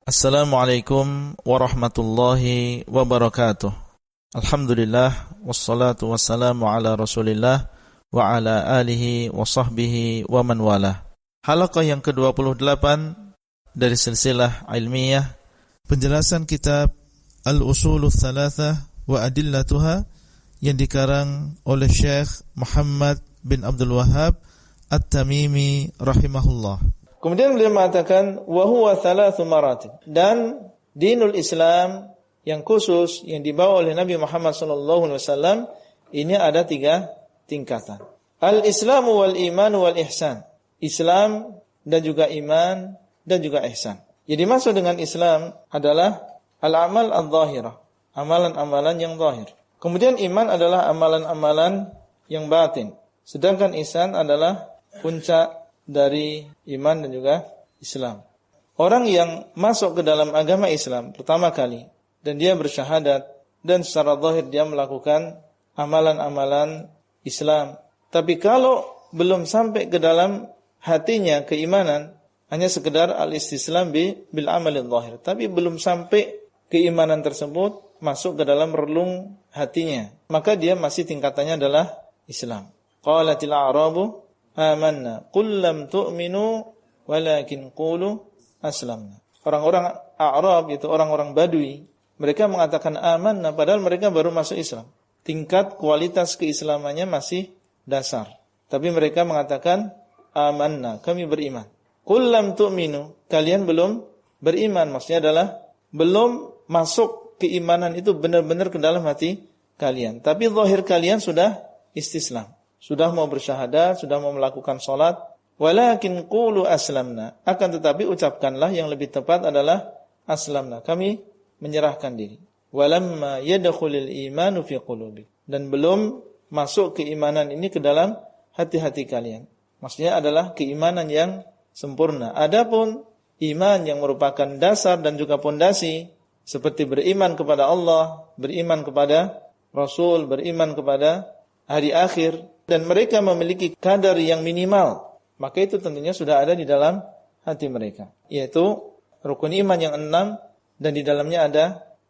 Assalamualaikum warahmatullahi wabarakatuh. Alhamdulillah wassalatu wassalamu ala Rasulillah wa ala alihi wa sahbihi wa man walah. Halaqah yang ke-28 dari silsilah ilmiah penjelasan kitab Al-Usulul Thalathah wa Adillatuha yang dikarang oleh Syekh Muhammad bin Abdul Wahhab At-Tamimi rahimahullah. Kemudian beliau mengatakan wa huwa thalathu maratib, dan dinul Islam yang khusus yang dibawa oleh Nabi Muhammad sallallahu alaihi wasallam ini ada 3 tingkatan. Al-Islamu wal iman wal ihsan. Islam dan juga iman dan juga ihsan. Jadi dimaksud dengan Islam adalah al-amal adh-dhahirah, amalan-amalan yang zahir. Kemudian iman adalah amalan-amalan yang batin. Sedangkan ihsan adalah puncak dari iman dan juga Islam. Orang yang masuk ke dalam agama Islam pertama kali dan dia bersyahadat dan secara zahir dia melakukan amalan-amalan Islam, tapi kalau belum sampai ke dalam hatinya keimanan, hanya sekedar al-istislam bil amalil zahir, tapi belum sampai keimanan tersebut masuk ke dalam relung hatinya, maka dia masih tingkatannya adalah Islam. Qalatil a'rabu amanna qul lam tu'minu walakin qulu aslamna. Orang-orang A'rab, itu orang-orang Badui, mereka mengatakan amanna padahal mereka baru masuk Islam. Tingkat kualitas keislamannya masih dasar. Tapi mereka mengatakan amanna, kami beriman. Qul lam tu'minu, kalian belum beriman, maksudnya adalah belum masuk keimanan itu benar-benar ke dalam hati kalian. Tapi zahir kalian sudah istislam. Sudah mau bersyahadat, sudah mau melakukan salat, walakin qulu aslamna, akan tetapi ucapkanlah yang lebih tepat adalah aslamna, kami menyerahkan diri. Walamma yadkhulul imanu fi qulubi, dan belum masuk keimanan ini ke dalam hati-hati kalian. Maksudnya adalah keimanan yang sempurna. Adapun iman yang merupakan dasar dan juga pondasi seperti beriman kepada Allah, beriman kepada Rasul, beriman kepada hari akhir, dan mereka memiliki kadar yang minimal, maka itu tentunya sudah ada di dalam hati mereka, yaitu rukun iman yang 6, dan di dalamnya ada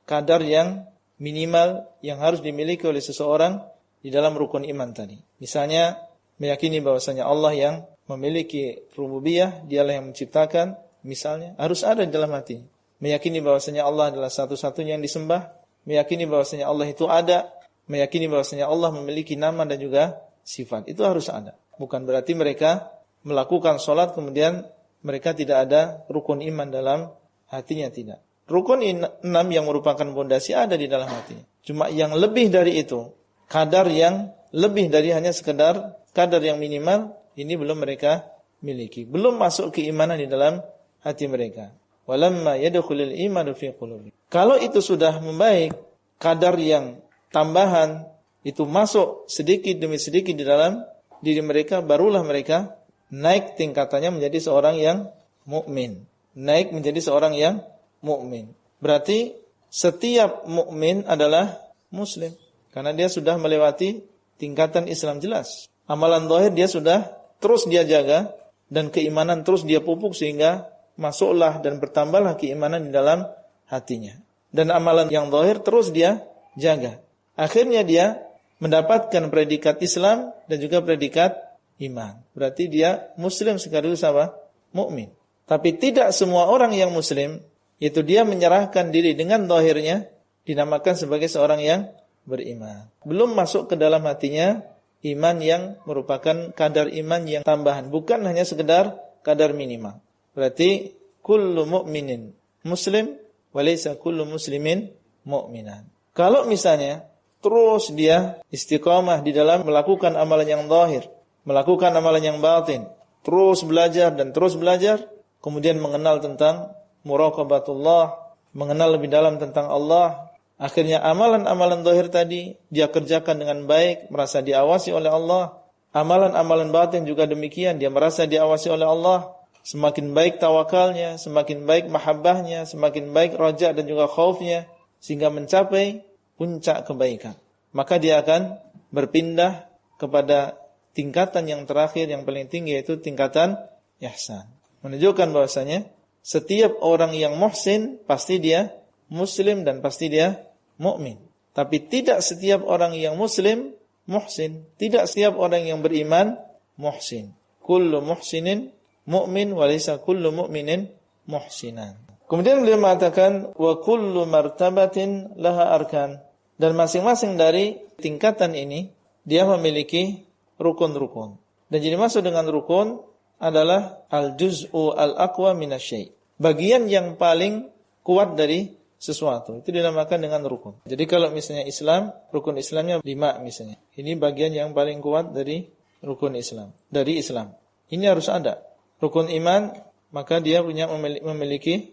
kadar yang minimal yang harus dimiliki oleh seseorang di dalam rukun iman tadi. Misalnya meyakini bahwasanya Allah yang memiliki rububiyah, dialah yang menciptakan, misalnya harus ada di dalam hati. Meyakini bahwasanya Allah adalah satu-satunya yang disembah, meyakini bahwasanya Allah itu ada, meyakini bahwasanya Allah memiliki nama dan juga sifat, itu harus ada. Bukan berarti mereka melakukan sholat kemudian mereka tidak ada rukun iman dalam hatinya, tidak. Rukun 6 yang merupakan pondasi ada di dalam hati. Cuma yang lebih dari itu, kadar yang lebih dari hanya sekedar kadar yang minimal, ini belum mereka miliki. Belum masuk keimanan di dalam hati mereka. Walamma yadkhulul imanu fi qulubi. Kalau itu sudah membaik, kadar yang tambahan itu masuk sedikit demi sedikit di dalam diri mereka, barulah mereka naik tingkatannya menjadi seorang yang mukmin. Naik menjadi seorang yang mukmin. Berarti setiap mukmin adalah muslim karena dia sudah melewati tingkatan Islam jelas. Amalan zahir dia sudah terus dia jaga dan keimanan terus dia pupuk sehingga masuklah dan bertambahlah keimanan di dalam hatinya. Dan amalan yang zahir terus dia jaga. Akhirnya dia mendapatkan predikat Islam dan juga predikat iman. Berarti dia muslim sekaligus apa? Mukmin. Tapi tidak semua orang yang muslim itu dia menyerahkan diri dengan zahirnya dinamakan sebagai seorang yang beriman. Belum masuk ke dalam hatinya iman yang merupakan kadar iman yang tambahan, bukan hanya sekedar kadar minimal. Berarti kullu mu'minin muslim wa laysa kullu muslimin mu'minan. Kalau misalnya terus dia istiqamah di dalam melakukan amalan yang zahir, melakukan amalan yang batin, terus belajar dan terus belajar, kemudian mengenal tentang muraqabatullah, mengenal lebih dalam tentang Allah, akhirnya amalan-amalan zahir tadi dia kerjakan dengan baik, merasa diawasi oleh Allah. Amalan-amalan batin juga demikian, dia merasa diawasi oleh Allah. Semakin baik tawakalnya, semakin baik mahabbahnya, semakin baik raja dan juga khaufnya, sehingga mencapai puncak kebaikan. Maka dia akan berpindah kepada tingkatan yang terakhir yang paling tinggi, yaitu tingkatan ihsan. Menunjukkan bahwasanya Setiap orang yang muhsin pasti dia muslim dan pasti dia mukmin. Tapi tidak setiap orang yang muslim muhsin, tidak setiap orang yang beriman muhsin. Kullu muhsinin mu'min wa laysa kullu mu'minin muhsinan. Kemudian beliau mengatakan wa kullu martabatin laha arkan, dan masing-masing dari tingkatan ini dia memiliki rukun-rukun. Dan jadi maksud dengan rukun adalah al-juz'u al-aqwa minasyai', bagian yang paling kuat dari sesuatu. Itu dinamakan dengan rukun. Jadi kalau misalnya Islam, rukun Islamnya 5 misalnya. Ini bagian yang paling kuat dari rukun Islam, dari Islam. Ini harus ada. Rukun iman, maka dia memiliki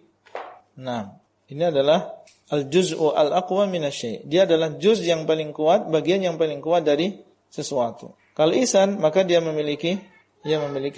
6. Ini adalah al-juz'u al-aqwa minasyai'. Dia adalah juz yang paling kuat, bagian yang paling kuat dari sesuatu. Kalau ihsan, maka dia memiliki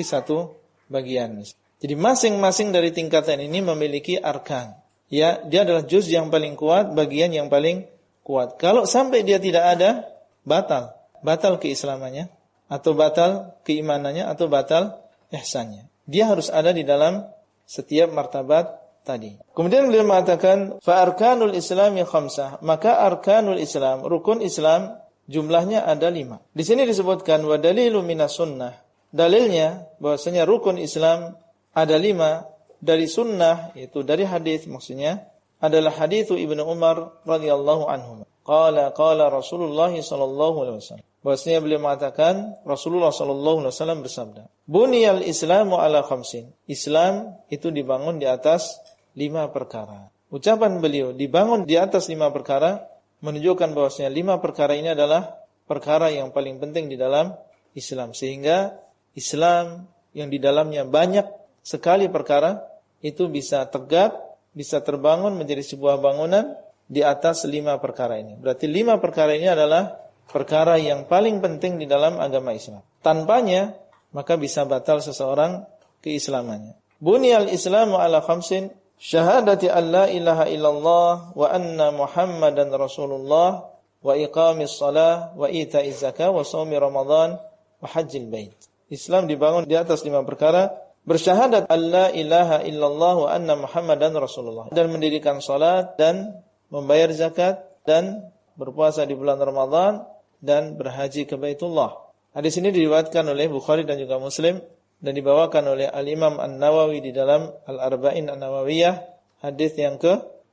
satu bagian. Jadi masing-masing dari tingkatan ini memiliki arkan. Ya, dia adalah juz yang paling kuat, bagian yang paling kuat. Kalau sampai dia tidak ada, batal keislamannya, atau batal keimanannya, atau batal ihsannya. Dia harus ada di dalam setiap martabat tadi. Kemudian beliau mengatakan fa arkanul islami khamsah, maka arkanul Islam, rukun Islam jumlahnya ada 5. Di sini disebutkan wa dalilu minas sunnah. Dalilnya bahwasanya rukun Islam ada 5 dari sunnah, yaitu dari hadis, maksudnya adalah hadis Ibnu Umar radhiyallahu anhu. Qala Rasulullah sallallahu alaihi wasallam. Bahwasanya beliau mengatakan Rasulullah sallallahu alaihi wasallam bersabda, "Buniyal Islamu ala khamsin." Islam itu dibangun di atas 5 perkara. Ucapan beliau dibangun di atas 5 perkara menunjukkan bahwasanya 5 perkara ini adalah perkara yang paling penting di dalam Islam, sehingga Islam yang di dalamnya banyak sekali perkara itu bisa tegak, bisa terbangun menjadi sebuah bangunan di atas 5 perkara ini. Berarti 5 perkara ini adalah perkara yang paling penting di dalam agama Islam. Tanpanya, maka bisa batal seseorang keislamannya. Buniyal Islamu ala khamsin, syahadati an la ilaha illallah wa anna Muhammadan Rasulullah wa iqamis salah wa ita'iz zakah wa shaumi Ramadan wa hajjil bait. Islam dibangun di atas 5 perkara: bersyahadat an la ilaha illallah wa anna Muhammadan Rasulullah, dan mendirikan salat dan membayar zakat dan berpuasa di bulan Ramadan dan berhaji ke Baitullah. Hadis ini diriwayatkan oleh Bukhari dan juga Muslim dan dibawakan oleh Al-Imam An-Nawawi di dalam Al-Arba'in An-Nawawiyah, hadis yang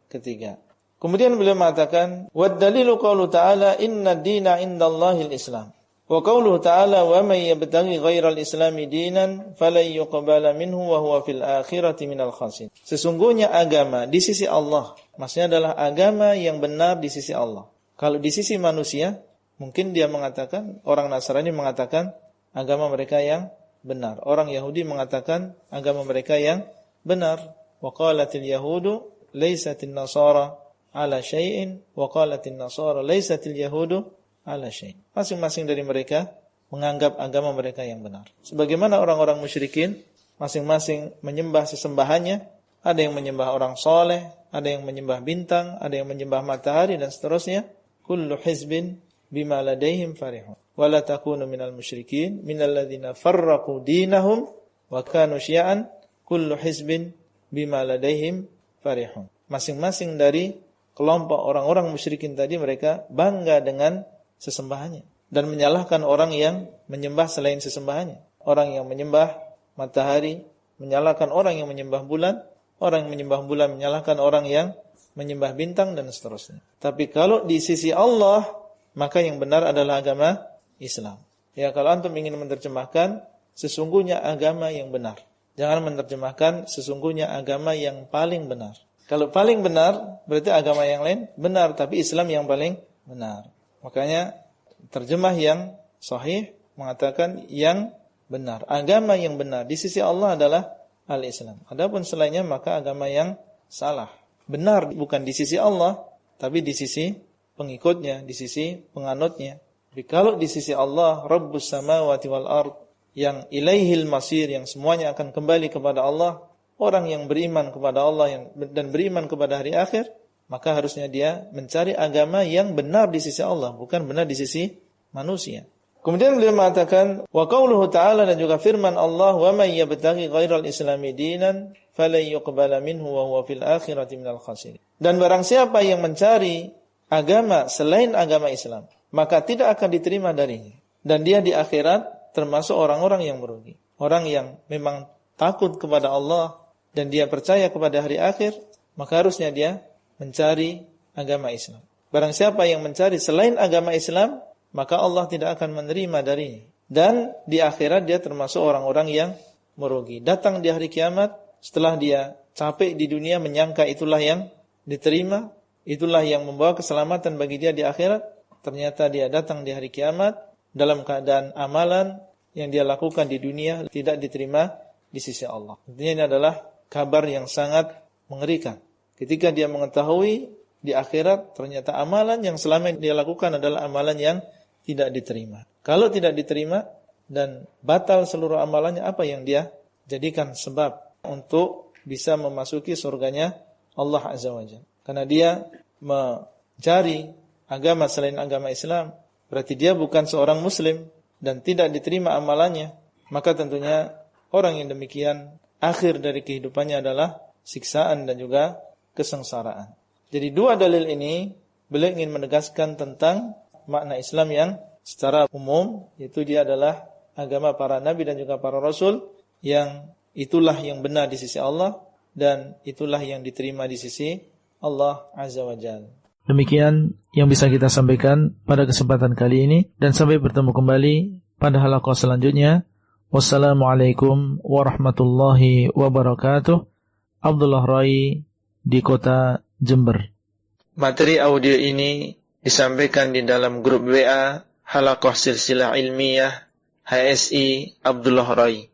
ketiga. Kemudian beliau mengatakan, "Wad dalilu qaulu ta'ala inna ad-dina 'indallahil Islam." Wa qauluhu ta'ala, "Wa may yabtaghi ghairal islami dinan falan yuqbala minhu wa huwa fil akhirati minal khasirin." Sesungguhnya agama di sisi Allah, maksudnya adalah agama yang benar di sisi Allah. Kalau di sisi manusia, mungkin dia mengatakan, orang Nasrani mengatakan agama mereka yang benar. Orang Yahudi mengatakan agama mereka yang benar. Wa qalatil yahudu laysatin nasara ala syai'in wa qalatin nasara laysatil yahudu ala syai'. Masing-masing dari mereka menganggap agama mereka yang benar. Sebagaimana orang-orang musyrikin masing-masing menyembah sesembahannya, ada yang menyembah orang soleh, ada yang menyembah bintang, ada yang menyembah matahari dan seterusnya. Kullu hizbin bima ladaihim farihun. Wa la takunu minal musyrikin minal ladzina farraqu dinahum wa kanu syi'an. Kullu hizbin bima ladaihim farihun. Masing-masing dari kelompok orang-orang musyrikin tadi mereka bangga dengan sesembahannya dan menyalahkan orang yang menyembah selain sesembahannya. Orang yang menyembah matahari menyalahkan orang yang menyembah bulan, orang yang menyembah bulan menyalahkan orang yang menyembah bintang dan seterusnya. Tapi kalau di sisi Allah, maka yang benar adalah agama Islam. Ya, kalau antum ingin menerjemahkan sesungguhnya agama yang benar, jangan menerjemahkan sesungguhnya agama yang paling benar. Kalau paling benar berarti agama yang lain benar, tapi Islam yang paling benar. Makanya terjemah yang sahih mengatakan yang benar. Agama yang benar di sisi Allah adalah al-Islam. Adapun selainnya maka agama yang salah. Benar bukan di sisi Allah, tapi di sisi pengikutnya, di sisi penganutnya. Tapi kalau di sisi Allah, Rabbus samawati wal ard, yang ilaihil masir, yang semuanya akan kembali kepada Allah, orang yang beriman kepada Allah dan beriman kepada hari akhir, maka harusnya dia mencari agama yang benar di sisi Allah, bukan benar di sisi manusia. Kemudian beliau mengatakan, wa qauluhu ta'ala, dan juga firman Allah, wa may yabtaghi ghairal islami dinan falan yuqbala minhu wa huwa fil akhirati minal khasirin. Dan barang siapa yang mencari agama selain agama Islam, maka tidak akan diterima darinya. Dan dia di akhirat termasuk orang-orang yang merugi. Orang yang memang takut kepada Allah dan dia percaya kepada hari akhir, maka harusnya dia mencari agama Islam. Barang siapa yang mencari selain agama Islam, maka Allah tidak akan menerima darinya. Dan di akhirat dia termasuk orang-orang yang merugi. Datang di hari kiamat, setelah dia capek di dunia menyangka itulah yang diterima, itulah yang membawa keselamatan bagi dia di akhirat, ternyata dia datang di hari kiamat dalam keadaan amalan yang dia lakukan di dunia tidak diterima di sisi Allah. Intinya ini adalah kabar yang sangat mengerikan. Ketika dia mengetahui di akhirat ternyata amalan yang selama dia lakukan adalah amalan yang tidak diterima. Kalau tidak diterima dan batal seluruh amalannya, apa yang dia jadikan sebab untuk bisa memasuki surganya Allah Azza wa Jalla? Karena dia mencari agama selain agama Islam, berarti dia bukan seorang muslim dan tidak diterima amalannya. Maka tentunya orang yang demikian akhir dari kehidupannya adalah siksaan dan juga kesengsaraan. Jadi dua dalil ini beliau ingin menegaskan tentang makna Islam yang secara umum, yaitu dia adalah agama para nabi dan juga para rasul, yang itulah yang benar di sisi Allah dan itulah yang diterima di sisi Allah Azza wa Jalla. Demikian yang bisa kita sampaikan pada kesempatan kali ini, dan sampai bertemu kembali pada halaqah selanjutnya. Wassalamualaikum warahmatullahi wabarakatuh. Abdullah Rai di kota Jember. Materi audio ini disampaikan di dalam grup WA Halaqah Silsilah Ilmiah HSI Abdullah Rai.